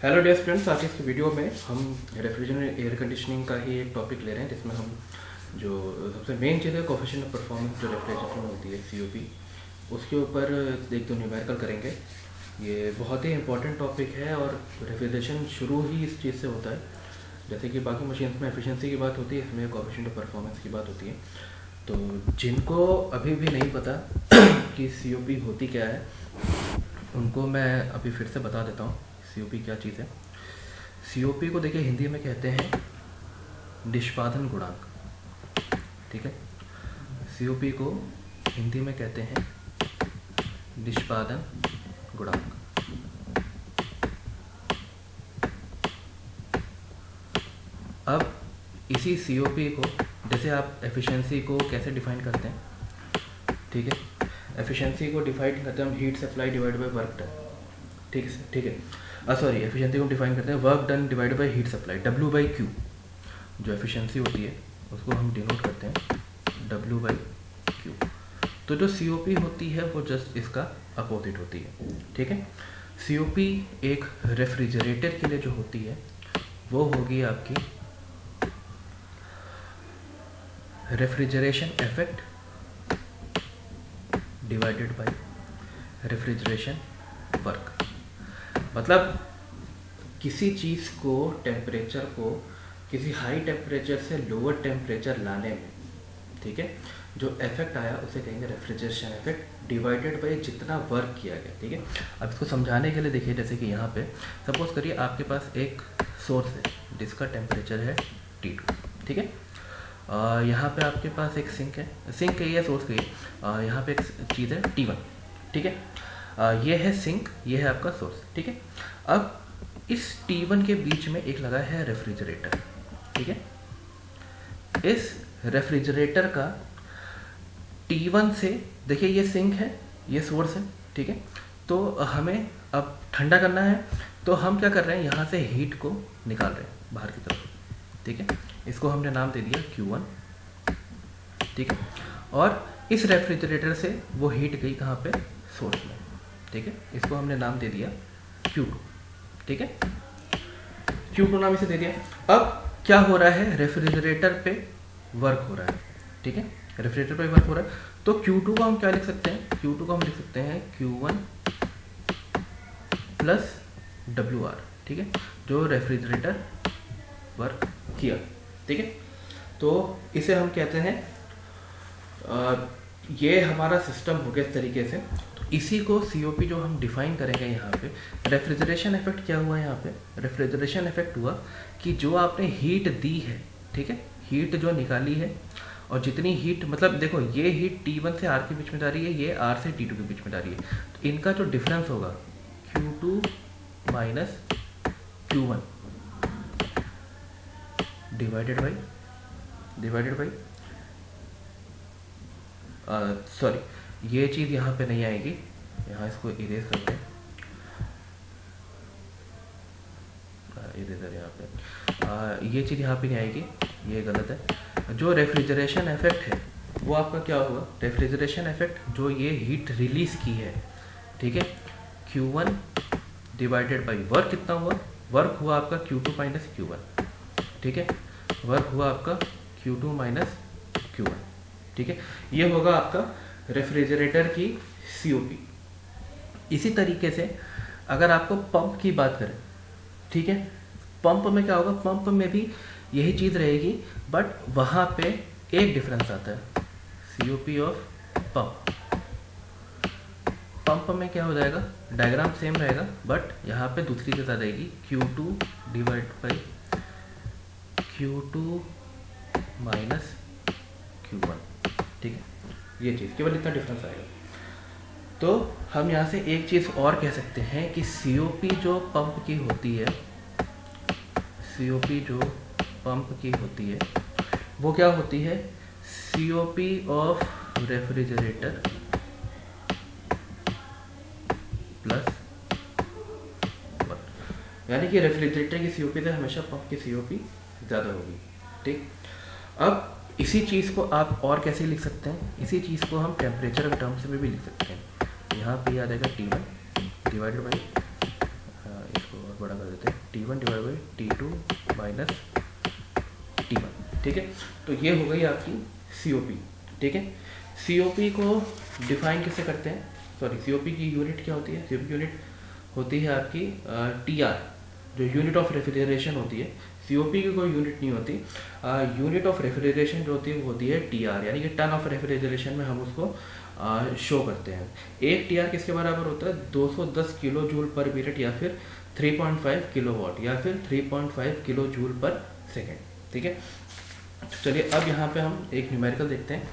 Hello dear students, आज इस video में हम रेफ्रिजरेशन एयर कंडीशनिंग का ही एक टॉपिक ले रहे हैं, जिसमें हम जो सबसे मेन चीज़ है कोफिशिएंट ऑफ परफॉर्मेंस जो रेफ्रिजरेशन में होती है COP, उसके ऊपर एक दो न्यूमेरिकल करेंगे। ये बहुत ही इंपॉर्टेंट टॉपिक है और रेफ्रिजरेशन शुरू ही इस चीज़ से होता है। जैसे कि बाकी मशीन्स में एफिशिएंसी की बात होती है, इसमें कोफिशिएंट ऑफ परफॉर्मेंस की बात होती है। तो जिनको अभी भी नहीं पता कि COP होती क्या है, उनको मैं अभी फिर से बता देता हूँ COP क्या चीज़ है। COP को देखिए हिंदी में कहते हैं निष्पादन गुणांक, ठीक है। COP को हिंदी में कहते हैं निष्पादन गुणांक। अब इसी COP को, जैसे आप एफिशिएंसी को कैसे डिफाइन करते हैं, ठीक है। एफिशिएंसी को डिफाइन करते हैं हम heat supply divide by work done, ठीक है। सॉरी, एफिशिएंसी को डिफाइन करते हैं work done divide by heat supply, W/Q। जो एफिशिएंसी होती है उसको हम डिनोट करते हैं W/Q। तो जो COP होती है वो जस्ट इसका अपोजिट होती है, ठीक है। COP एक रेफ्रिजरेटर के लिए जो होती है वो होगी आपकी refrigeration effect divided by refrigeration work. मतलब किसी चीज़ को, टेम्परेचर को किसी हाई टेम्परेचर से लोअर टेम्परेचर लाने में, ठीक है, जो इफेक्ट आया उसे कहेंगे रेफ्रिजरेशन इफेक्ट डिवाइडेड बाय जितना वर्क किया गया, ठीक है। अब इसको समझाने के लिए देखिए, जैसे कि यहाँ पे सपोज करिए आपके पास एक सोर्स है जिसका टेम्परेचर है T2, ठीक है। यहाँ पे आपके पास एक सिंक है या सोर्स है, यहाँ पे एक चीज़ है T1, ठीक है। ये है सिंक, ये है आपका सोर्स, ठीक है। अब इस T1 के बीच में एक लगा है रेफ्रिजरेटर, ठीक है। इस रेफ्रिजरेटर का T1 से, देखिए ये सिंक है, ये सोर्स है, ठीक है। तो हमें अब ठंडा करना है, तो हम क्या कर रहे हैं, यहाँ से हीट को निकाल रहे हैं बाहर की तरफ, ठीक है। इसको हमने नाम दे दिया Q1, ठीक है। और इस रेफ्रिजरेटर से वो हीट गई कहाँ पे, सोर्स में, ठीक है। इसको हमने नाम दे दिया Q2, ठीक है। Q2 नाम इसे दे दिया। अब क्या हो रहा है, रेफ्रिजरेटर पे वर्क हो रहा है, ठीक है। रेफ्रिजरेटर पे वर्क हो रहा है, तो Q2 को हम क्या लिख सकते हैं, Q2 को हम लिख सकते हैं Q1 प्लस WR, ठीक है, जो रेफ्रिजरेटर वर्क किया, ठीक है। तो इसे हम कहते हैं ये हमारा सिस्टम हो गया इस तरीके से। तो इसी को COP जो हम डिफाइन करेंगे यहाँ पे, रेफ्रिजरेशन इफेक्ट क्या हुआ यहाँ पे, रेफ्रिजरेशन इफेक्ट हुआ कि जो आपने हीट दी है, ठीक है, हीट जो निकाली है, और जितनी हीट, मतलब देखो ये हीट T1 से R के बीच में जा रही है, ये R से T2 के बीच में जा रही है, तो इनका जो डिफरेंस होगा Q2 minus Q1 divided by sorry, ये चीज़ यहाँ पे नहीं आएगी, यहाँ इसको इरेज करते हैं, इरेजर यहाँ पे, ये चीज़ यहाँ पे नहीं आएगी, ये गलत है। जो रेफ्रिजरेशन इफेक्ट है वो आपका क्या होगा, रेफ्रिजरेशन इफेक्ट जो ये हीट रिलीज की है, ठीक है, Q1 डिवाइडेड बाई वर्क कितना हुआ, वर्क हुआ आपका Q2 माइनस Q1, ठीक है, वर्क हुआ आपका Q2 माइनस Q1, ठीक है। ये होगा आपका रेफ्रिजरेटर की COP। इसी तरीके से अगर आपको पंप की बात करें, ठीक है, पंप में क्या होगा, पंप में भी यही चीज़ रहेगी, बट वहाँ पे एक डिफरेंस आता है, COP ऑफ पंप। पंप में क्या हो जाएगा, डायग्राम सेम रहेगा, बट यहाँ पे दूसरी चीज़ आ जाएगी Q2 divide by Q2 minus Q1, ठीक है। ये चीज़ केवल इतना डिफरेंस आएगा। तो हम यहाँ से एक चीज़ और कह सकते हैं कि COP जो पंप की होती है, COP जो पंप की होती है वो क्या होती है, COP of refrigerator plus work. यानी कि रेफ्रिजरेटर की COP से हमेशा पंप की COP ज़्यादा होगी, ठीक। अब इसी चीज़ को आप और कैसे लिख सकते हैं, इसी चीज़ को हम टेम्परेचर के टर्म्स में भी लिख सकते हैं। यहाँ पे आ जाएगा T1 डिवाइडेड बाई, इसको बड़ा कर देते हैं, T1 divide by T2 minus T1, ठीक है। तो ये हो गई आपकी COP, ठीक है। COP को डिफाइन कैसे करते हैं, सॉरी COP की यूनिट क्या होती है, COP की यूनिट होती है आपकी TR, जो यूनिट ऑफ रेफ्रिजरेशन होती है। COP की कोई यूनिट नहीं होती, यूनिट ऑफ रेफ्रिजरेशन जो होती है वो होती है TR, यानी कि टन ऑफ रेफ्रिजरेशन में हम उसको शो करते हैं। एक TR किसके बराबर होता है, 210 किलो जूल पर मिनट, या फिर 3.5 किलोवाट, या फिर 3.5 किलो जूल पर सेकेंड, ठीक है। तो चलिए अब यहाँ पे हम एक न्यूमेरिकल देखते हैं।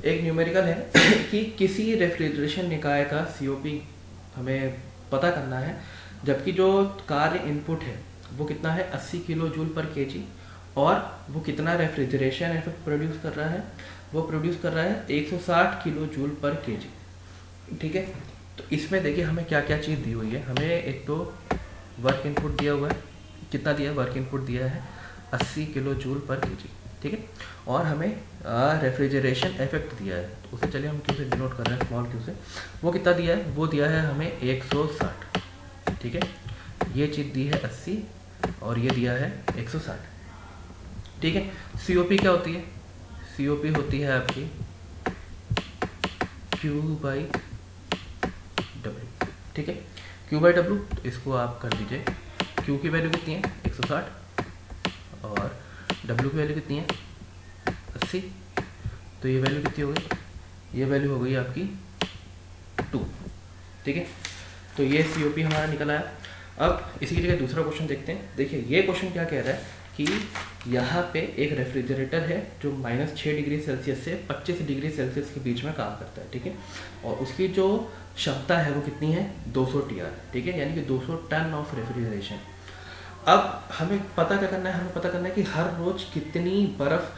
एक न्यूमेरिकल है कि किसी रेफ्रिजरेशन निकाय का COP हमें पता करना है, जबकि जो कार्य इनपुट है वो कितना है, 80 किलो जूल पर केजी, और वो कितना रेफ्रिजरेशन इफेक्ट प्रोड्यूस कर रहा है, वो प्रोड्यूस कर रहा है 160 किलो जूल पर केजी, ठीक है। तो इसमें देखिए हमें क्या क्या चीज़ दी हुई है। हमें एक तो वर्क इनपुट दिया हुआ है, कितना दिया है, वर्क इनपुट दिया है 80 किलो जूल पर केजी, ठीक है। और हमें रेफ्रिजरेशन इफेक्ट दिया है, तो उसे चलिए हम क्यू से डिनोट कर रहे हैं, स्मॉल क्यू से। वो कितना दिया है, वो दिया है हमें 160, ठीक है। ये चीज़ दी है 80 और ये दिया है 160, ठीक है। COP क्या होती है, COP होती है आपकी Q बाई W, ठीक है। Q बाई W, तो इसको आप कर दीजिए, Q की वैल्यू कितनी है 160 और W की वैल्यू कितनी है 80, तो ये वैल्यू कितनी हो गई, ये वैल्यू हो गई आपकी 2, ठीक है। तो ये COP हमारा निकल आया। अब इसी की जगह दूसरा क्वेश्चन देखते हैं। देखिए ये क्वेश्चन क्या कह रहा है कि यहाँ पे एक रेफ्रिजरेटर है जो -6 डिग्री सेल्सियस से 25 डिग्री सेल्सियस के बीच में काम करता है, ठीक है। और उसकी जो क्षमता है वो कितनी है, 200 TR, ठीक है, यानी कि 200 टन ऑफ रेफ्रिजरेशन। अब हमें पता क्या करना है, हमें पता करना है कि हर रोज कितनी बर्फ़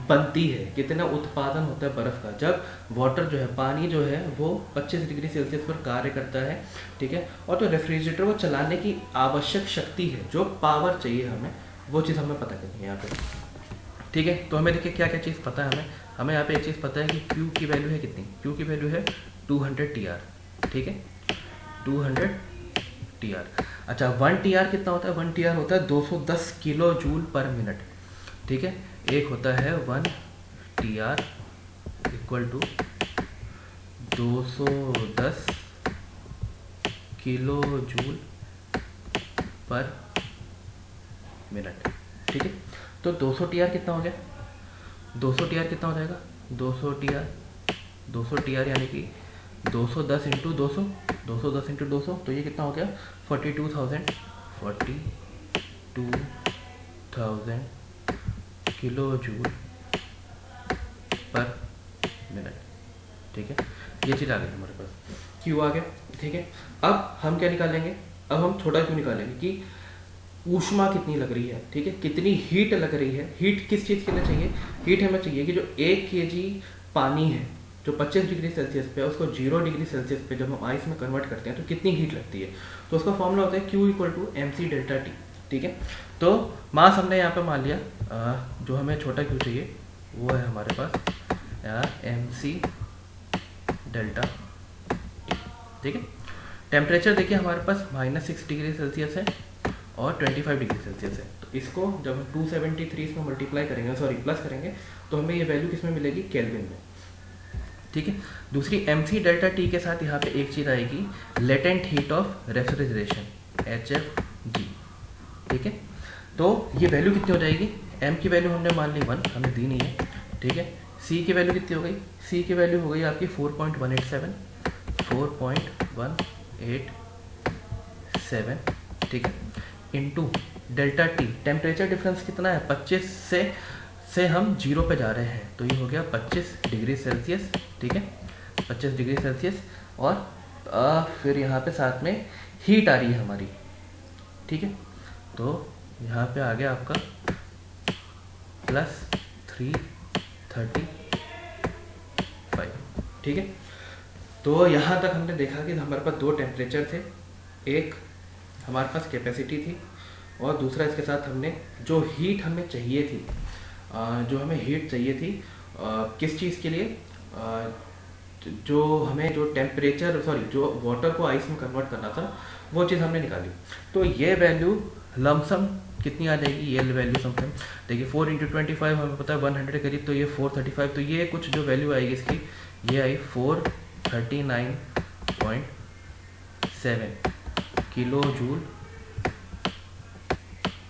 बनती है, कितना उत्पादन होता है बर्फ़ का, जब वाटर जो है, पानी जो है वो 25 डिग्री सेल्सियस पर कार्य करता है, ठीक है। और जो रेफ्रिजरेटर को चलाने की आवश्यक शक्ति है, जो पावर चाहिए हमें, वो चीज़ हमें पता करनी है यहाँ पे, ठीक है। तो हमें देखिए क्या क्या चीज़ पता है, हमें यहाँ पे एक चीज़ पता है कि Q की वैल्यू है कितनी, Q की वैल्यू है 200 TR, ठीक है, 200 TR। अच्छा 1 TR कितना होता है, 1 TR होता है 210 किलो जूल पर मिनट, ठीक है। एक होता है 1 TR equal to 210 kilo joule per minute, ठीक है। तो 200 TR कितना हो गया, 200 TR कितना हो जाएगा, 200 TR यानी कि 210 इंटू 200, 210 इंटू 200, तो ये कितना हो गया 42,000 किलो जूल पर मिनट, ठीक है। ये चीज़ आ गई हमारे पास, Q आ गया, ठीक है। अब हम क्या निकालेंगे, अब हम छोटा Q निकालेंगे कि ऊष्मा कितनी लग रही है, ठीक है, कितनी हीट लग रही है। हीट किस चीज़ के लिए चाहिए, हीट हमें चाहिए कि जो 1 kg पानी है जो 25 डिग्री सेल्सियस पे है, उसको 0 डिग्री सेल्सियस पे जब हम आइस में कन्वर्ट करते हैं तो कितनी हीट लगती है। तो उसका फॉर्मूला होता है Q equal to MC delta T, ठीक है। तो मास हमने यहाँ पे मान लिया, जो हमें छोटा Q चाहिए वो है हमारे पास MC डेल्टा T, ठीक है। टेम्परेचर देखिए हमारे पास -6 डिग्री सेल्सियस है और 25 डिग्री सेल्सियस है, तो इसको जब हम 273 इसमें मल्टीप्लाई करेंगे, सॉरी प्लस करेंगे, तो हमें ये वैल्यू किस में मिलेगी, केल्विन में, ठीक है। दूसरी MC डेल्टा T के साथ यहाँ पे एक चीज़ आएगी, latent heat of refrigeration HFG, ठीक है। तो ये वैल्यू कितनी हो जाएगी, M की वैल्यू हमने मान ली 1, हमें दी नहीं है, ठीक है। C की वैल्यू कितनी हो गई, C की वैल्यू हो गई आपकी 4.187, ठीक है, into delta T, temperature difference कितना है 25 से हम 0 पे जा रहे हैं, तो ये हो गया 25 डिग्री सेल्सियस, ठीक है, 25 डिग्री सेल्सियस। और फिर यहाँ पे साथ में हीट आ रही है हमारी, ठीक है। तो यहाँ पे आ गया आपका +335, ठीक है। तो यहाँ तक हमने देखा कि हमारे पास दो टेम्परेचर थे, एक हमारे पास कैपेसिटी थी और दूसरा इसके साथ हमने जो हीट हमें चाहिए थी, किस चीज़ के लिए, जो हमें जो टेम्परेचर जो वाटर को आइस में कन्वर्ट करना था, वो चीज़ हमने निकाली। तो ये वैल्यू लमसम कितनी आ जाएगी, ये वैल्यू समथिंग देखिए 4 इंटू 25 हमें पता है 100 के करीब, तो ये 435, तो ये कुछ जो वैल्यू आएगी इसकी, ये आई 439.7 किलो जूल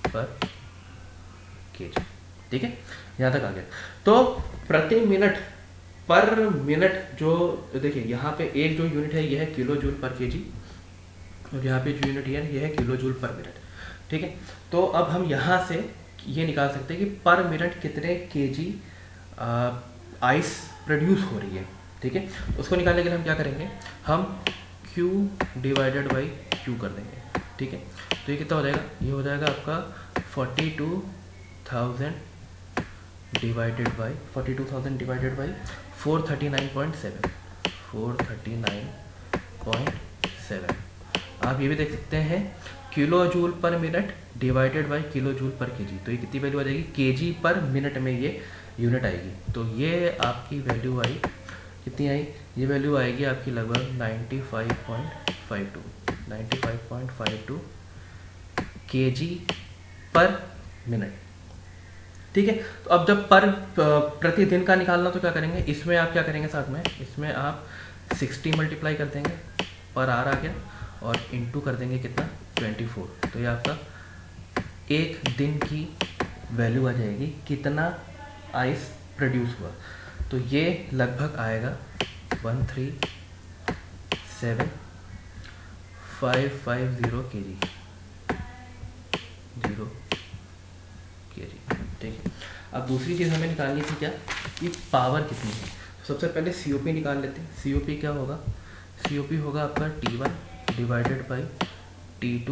पर केजी। ठीक है, यहाँ तक आ गया। तो प्रति मिनट पर मिनट जो देखिए यहाँ पे एक जो यूनिट है ये है किलो जूल पर केजी, और यहाँ पे जो यूनिट है ये है किलो जूल पर मिनट। ठीक है, तो अब हम यहाँ से ये निकाल सकते हैं कि पर मिनट कितने केजी आइस प्रोड्यूस हो रही है। ठीक है, उसको निकालने के लिए हम क्या करेंगे, हम Q डिवाइडेड बाई Q कर देंगे। ठीक है, तो ये कितना हो जाएगा, ये हो जाएगा आपका 42,000 डिवाइडेड बाई 439.7 439.7। आप ये भी देख सकते हैं kilo joule per minute divided by kilo joule पर केजी, तो ये कितनी वैल्यू आ जाएगी, केजी पर मिनट में ये यूनिट आएगी। तो ये आपकी वैल्यू आई, कितनी आई, ये वैल्यू आएगी आपकी लगभग 95.52 केजी पर मिनट। ठीक है, तो अब जब पर प्रतिदिन का निकालना तो क्या करेंगे, इसमें आप क्या करेंगे, साथ में इसमें आप 60 मल्टीप्लाई कर देंगे, पर आर आ गया, और इनटू कर देंगे कितना 24, तो ये आपका एक दिन की वैल्यू आ जाएगी, कितना आइस प्रोड्यूस हुआ। तो ये लगभग आएगा 137,550 केजी, 0 केजी। ठीक है, अब दूसरी चीज़ हमें निकालनी थी क्या, कि पावर कितनी है। सबसे पहले COP निकाल लेते हैं। COP क्या होगा, COP होगा आपका T1 divided by T2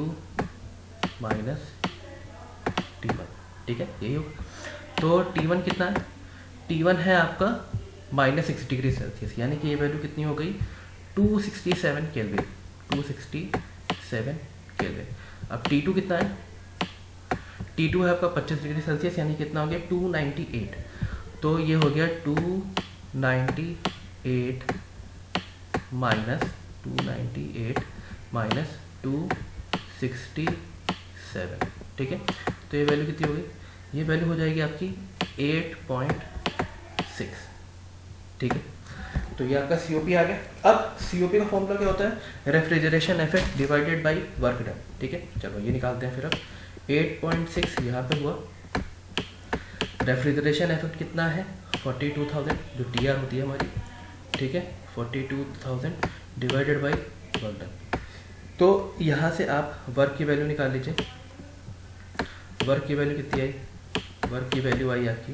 minus T1। ठीक है, यही होगा। तो T1 कितना है, T1 है आपका -6 डिग्री सेल्सियस, यानी कि ये वैल्यू कितनी हो गई 267 केल्विन, 267 केल्विन। अब T2 कितना है, T2 है आपका 25 डिग्री सेल्सियस, यानी कितना हो गया 298। तो ये हो गया 298 माइनस 267। ठीक है, तो ये वैल्यू कितनी हो गई, ये वैल्यू हो जाएगी आपकी 8.6। ठीक है, तो ये आपका COP आ गया। अब COP का फॉर्मूला क्या होता है, refrigeration effect divided by work done. ठीक है, चलो ये निकालते हैं फिर। अब 8.6 यहाँ पे हुआ, रेफ्रिजरेशन इफेक्ट कितना है 42,000, जो TR होती है हमारी। ठीक है, 42,000 डिवाइडेड बाई वर्क डन। तो यहाँ से आप वर्क की वैल्यू निकाल लीजिए। वर्क की वैल्यू कितनी आई, वर्क की वैल्यू आई आपकी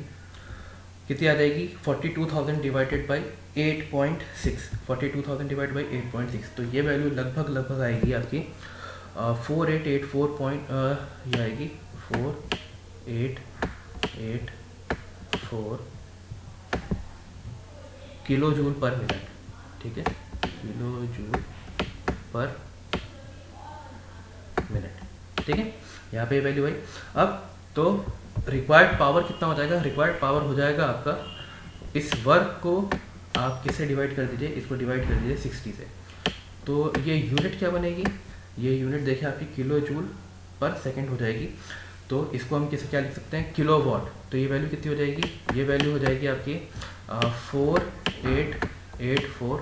कितनी आ जाएगी, 42,000 डिवाइडेड बाई 8.6, 42,000 डिवाइड बाई 8.6, तो ये वैल्यू लगभग आएगी आपकी 4884 ये आएगी 4884 किलो जूल पर मिनट। ठीक है, किलो जूल पर मिनट। ठीक है, यहाँ पे वैल्यू आई। अब तो रिक्वायर्ड पावर कितना हो जाएगा, रिक्वायर्ड पावर हो जाएगा आपका, इस वर्क को आप किससे डिवाइड कर दीजिए, इसको डिवाइड कर दीजिए 60 से, तो ये यूनिट क्या बनेगी, ये यूनिट देखिए आपकी किलो जूल पर सेकंड हो जाएगी। तो इसको हम किसे क्या लिख सकते हैं, किलो वॉट। तो ये वैल्यू कितनी हो जाएगी, ये वैल्यू हो जाएगी आपकी 4884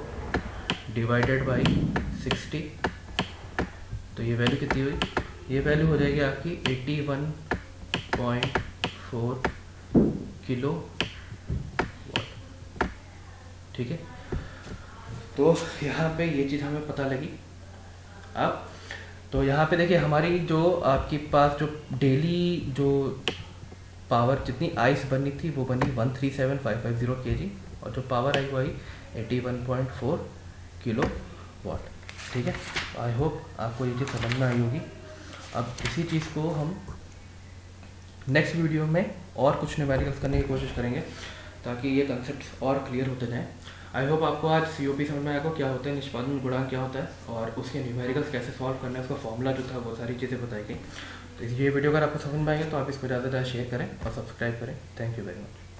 डिवाइडेड बाई 60, तो ये वैल्यू कितनी हुई, ये वैल्यू हो जाएगी आपकी 81.4 किलो वॉट। ठीक है, तो यहाँ पे ये चीज़ हमें पता लगी। अब तो यहाँ पे देखिए हमारी जो आपके पास जो डेली जो पावर जितनी आइस बननी थी वो बनी 137,550 केजी, और जो पावर आई वो आई 81.4 किलो वॉट। ठीक है, आई होप आपको ये चीज़ समझ में आई होगी। अब इसी चीज़ को हम नेक्स्ट वीडियो में और कुछ न्यूमेरिकल्स करने की कोशिश करेंगे ताकि ये कंसेप्ट और क्लियर होते जाएँ। आई होप आपको आज COP समझ में आएगा, क्या होता है निष्पादन गुणांक, क्या होता है और उसके न्यूमेरिकल्स कैसे सॉल्व करना है, उसका फॉर्मूला जो था वो सारी चीज़ें बताई गई। तो ये वीडियो अगर आपको समझ में आएगी तो आप इसको ज़्यादा से ज़्यादा शेयर करें और सब्सक्राइब करें। Thank you very much.